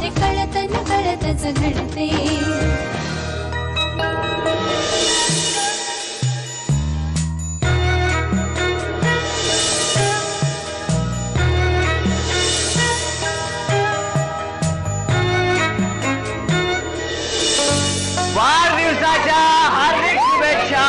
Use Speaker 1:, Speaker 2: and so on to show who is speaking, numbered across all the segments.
Speaker 1: ते कळत न कळतच घडते.
Speaker 2: वाढदिवसाच्या हार्दिक शुभेच्छा.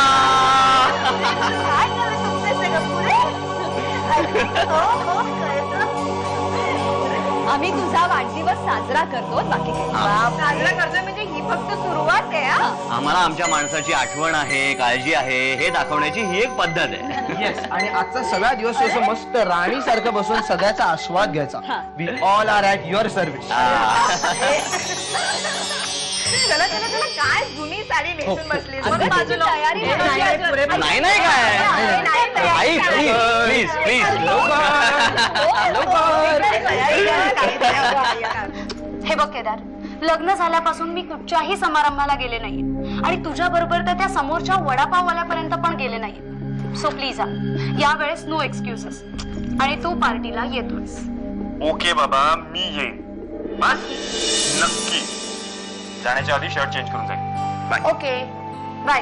Speaker 3: आम्ही तुझा वाढदिवस साजरा करतो, बाकी साजरा करतोय म्हणजे ही फक्त सुरुवात आहे.
Speaker 2: आम्हाला आमच्या माणसाची आठवण आहे, काळजी आहे हे दाखवण्याची ही एक पद्धत आहे.
Speaker 4: येस, आणि आजचा सगळा दिवस असं मस्त राणी सारखं बसून सगळ्याचा आस्वाद घ्यायचा. We all are at your service.
Speaker 3: चला चला चला, काय जुनी साडी नेसून बसली. तयारी
Speaker 2: नाही नाही काय आई प्लीज प्लीज
Speaker 5: हे बघ केदार, लग्न झाल्यापासून मी कुठच्याही समारंभाला गेले नाही आणि तुझ्या बरोबर तर त्या समोरच्या वडापाववाल्यापर्यंत पण गेले नाही. सो प्लीज यावेळेस नो एक्सक्युजेस आणि तू पार्टीला येतोस.
Speaker 6: ओके बाबा, मी येईन. बस नक्की. जाण्याच्या आधी शर्ट चेंज करून जाईल.
Speaker 5: Okay bye.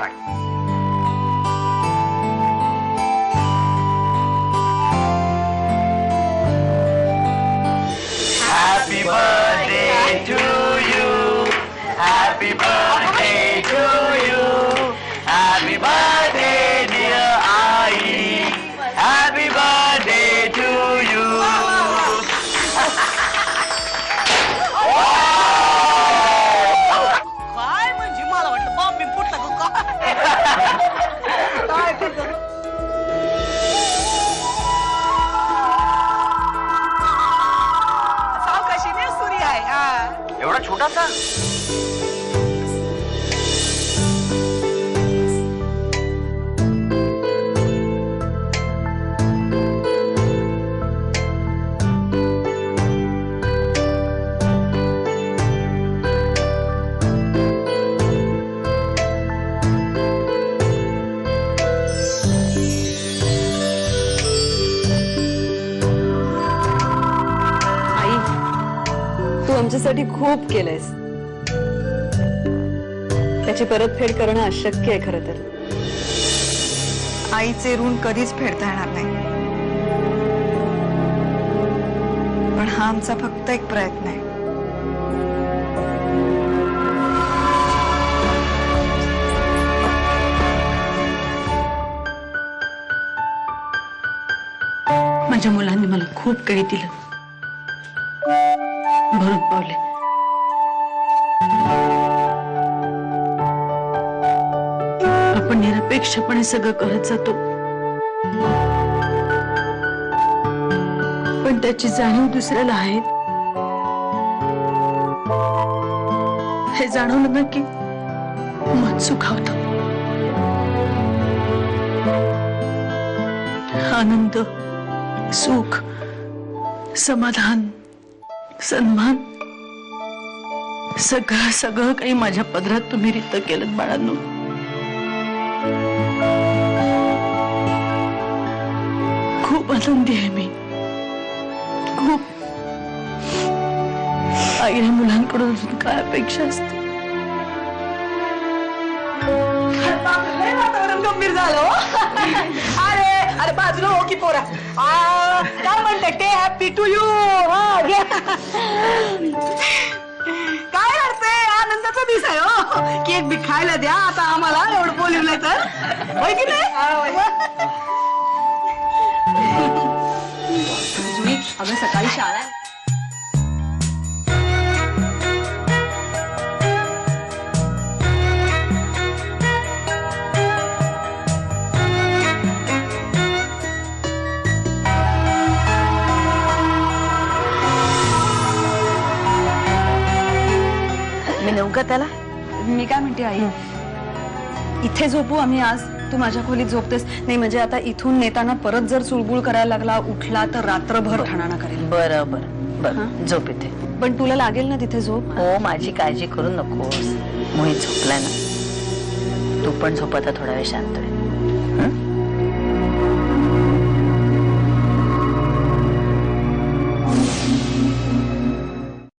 Speaker 2: Happy birthday to you. Happy birthday to you. Happy birthday dear I. Happy birthday to you.
Speaker 7: काय म्हणजे मला वाटलं बाप मी फुटला सावकाशी ने सुरी आहे.
Speaker 2: एवढा छोटासा
Speaker 3: आमच्यासाठी खूप केलंयस. त्याची परतफेड करणं अशक्य आहे खरं तर.
Speaker 8: आईचे ऋण कधीच फेडता येणार नाही, पण हा आमचा फक्त एक प्रयत्न आहे.
Speaker 9: माझ्या मुलांनी मला खूप काही दिलं, भरून पावले. आपण निरपेक्षपणे सगळं करत जातो, पण त्याची जाणीव दुसऱ्याला आहे हे जाणवलं ना की मन सुखावतं. आनंद, सुख, समाधान, सन्मान, सगळं सगळं काही माझ्या पदरात तुम्ही रिक्त केलं बाळांनो. खूप आनंदी आहे मी, खूप. आईने मुलांकडून अजून काय अपेक्षा असते.
Speaker 7: वातावरण गंभीर झालं. अरे अरे बाजूला हो की पोरा. काय म्हणते ते हॅपी टू यू. काय करते, आनंदाचा दिस आहे हो. केक बी खायला द्या आता आम्हाला, एवढं बोलवलं तर. होय की नाही.
Speaker 3: अगं सकाळी शाळा आहे.
Speaker 9: मी नेऊ का त्याला?
Speaker 3: मी काय म्हणते आई, इथे झोपू आम्ही आज? तू माझ्या खोलीत झोपतेस नाही म्हणजे आता इथून नेताना परत जर चुळबुळ करायला लागला, उठला तर रात्रभर ठाणाणा करेल.
Speaker 9: बरं बरं बरं, झोप इथे.
Speaker 3: पण तुला लागेल ना तिथे झोप?
Speaker 9: हो, माझी काळजी करू नकोस. मोहित झोपलाय ना, तू पण झोप आता थोडा वेळ शांत.